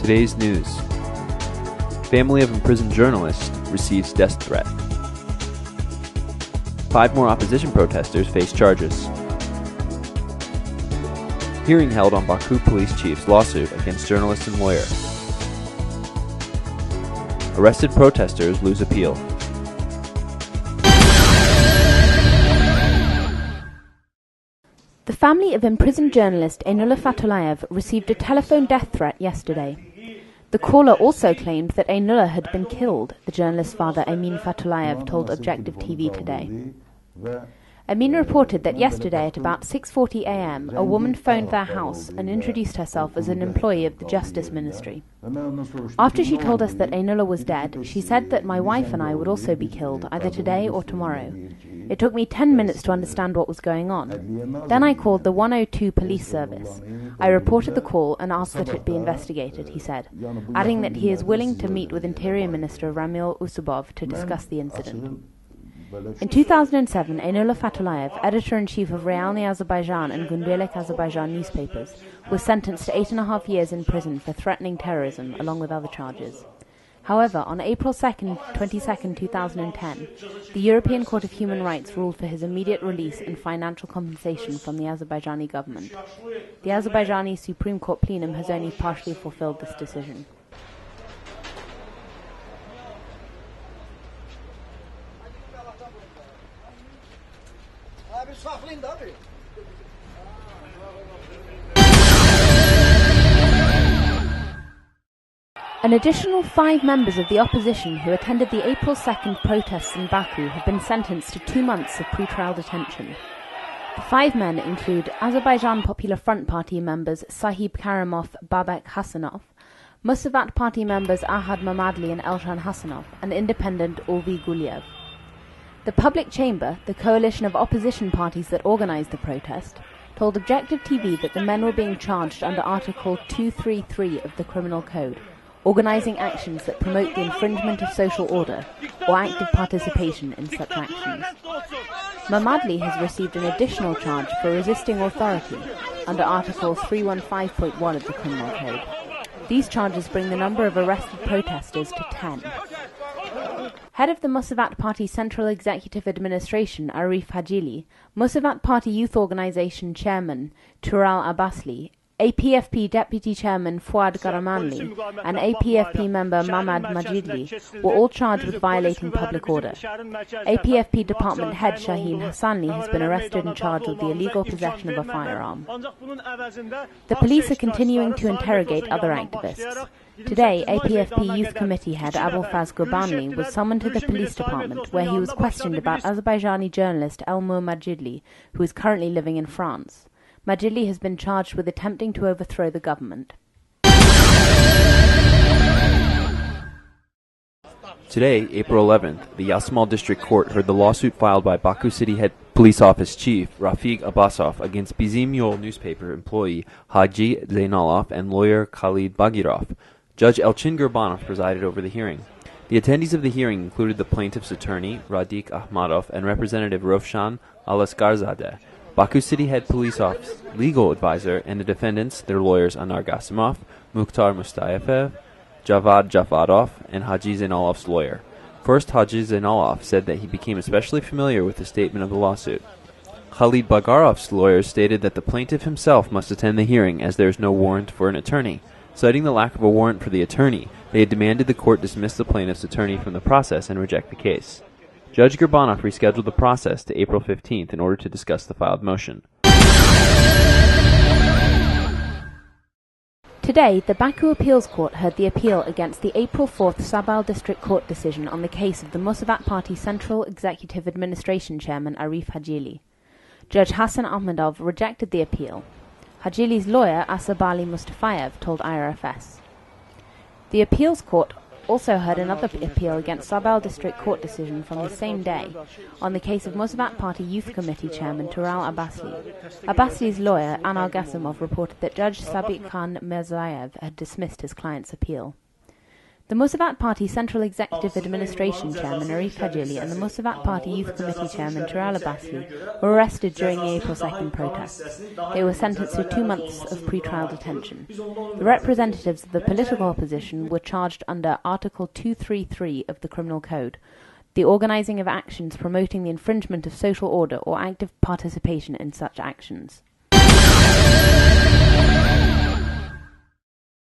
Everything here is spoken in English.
Today's news. Family of imprisoned journalist receives death threat. 5 more opposition protesters face charges. Hearing held on Baku police chief's lawsuit against journalist and lawyer. Arrested protesters lose appeal. The family of imprisoned journalist Aynullah Fatullayev received a telephone death threat yesterday. The caller also claimed that Aynullah had been killed, the journalist's father Amin Fatullayev told Objective TV today. Amin reported that yesterday at about 6:40 a.m. a woman phoned their house and introduced herself as an employee of the Justice Ministry. After she told us that Aynullah was dead, she said that my wife and I would also be killed, either today or tomorrow. It took me 10 minutes to understand what was going on. Then I called the 102 police service. I reported the call and asked that it be investigated, he said, adding that he is willing to meet with Interior Minister Ramil Usubov to discuss the incident. In 2007, Aynullah Fatullayev, editor-in-chief of Realny Azerbaijan and Gündelik Azerbaijan newspapers, was sentenced to 8.5 years in prison for threatening terrorism, along with other charges. However, on April 22, 2010, the European Court of Human Rights ruled for his immediate release and financial compensation from the Azerbaijani government. The Azerbaijani Supreme Court plenum has only partially fulfilled this decision. An additional 5 members of the opposition who attended the April 2nd protests in Baku have been sentenced to 2 months of pre-trial detention. The 5 men include Azerbaijan Popular Front Party members Sahib Karimov, Babak Hasanov, Musavat Party members Ahad Mamadli and Elshan Hasanov, and independent Ulvi Guliev. The Public Chamber, the coalition of opposition parties that organised the protest, told Objective TV that the men were being charged under Article 233 of the Criminal Code, organising actions that promote the infringement of social order or active participation in such actions. Mamadli has received an additional charge for resisting authority under Article 315.1 of the Criminal Code. These charges bring the number of arrested protesters to 10. Head of the Musavat Party Central Executive Administration, Arif Hajili, Musavat Party Youth Organisation Chairman, Tural Abbasli, APFP Deputy Chairman Fuad Karamanli and APFP member Mamad Majidli were all charged with violating public order. APFP Department Head Shaheen Hassanli has been arrested and charged with the illegal possession of a firearm. The police are continuing to interrogate other activists. Today, APFP Youth Committee head Abulfaz Gurbanli was summoned to the police department where he was questioned about Azerbaijani journalist Elmur Majidli, who is currently living in France. Majidli has been charged with attempting to overthrow the government. Today, April 11th, the Yasamal District Court heard the lawsuit filed by Baku City Head Police Office Chief Rafiq Abbasov against Bizim Yol newspaper employee Haji Zainalov and lawyer Khalid Bagirov. Judge Elchin Gurbanov presided over the hearing. The attendees of the hearing included the plaintiff's attorney, Radik Ahmadov, and Representative Roshan Alasgarzadeh, Baku City Head Police Office legal advisor, and the defendants, their lawyers Anar Gasimov, Mukhtar Mustayev, Javad Jafarov, and Haji Zainalov's lawyer. First, Haji Zainalov said that he became especially familiar with the statement of the lawsuit. Khalid Bagarov's lawyers stated that the plaintiff himself must attend the hearing as there is no warrant for an attorney. Citing the lack of a warrant for the attorney, they had demanded the court dismiss the plaintiff's attorney from the process and reject the case. Judge Gurbanov rescheduled the process to April 15th in order to discuss the filed motion. Today, the Baku Appeals Court heard the appeal against the April 4th Sabal District Court decision on the case of the Musavat Party Central Executive Administration Chairman Arif Hajili. Judge Hassan Ahmadov rejected the appeal. Hajili's lawyer Asabali Mustafayev told IRFS. The appeals court also heard another appeal against Sabal District Court decision from the same day on the case of Musavat Party Youth Committee Chairman Tural Abbasli. Abbasli's lawyer Anar Gasimov reported that Judge Sabit Khan Mirzayev had dismissed his client's appeal. The Musavat Party Central Executive Administration Chairman Arif Hajili and the Musavat Party Youth Committee Chairman Tural Abbasi were arrested during the April 2nd protests. They were sentenced to 2 months of pre-trial detention. The representatives of the political opposition were charged under Article 233 of the Criminal Code, the organising of actions promoting the infringement of social order or active participation in such actions.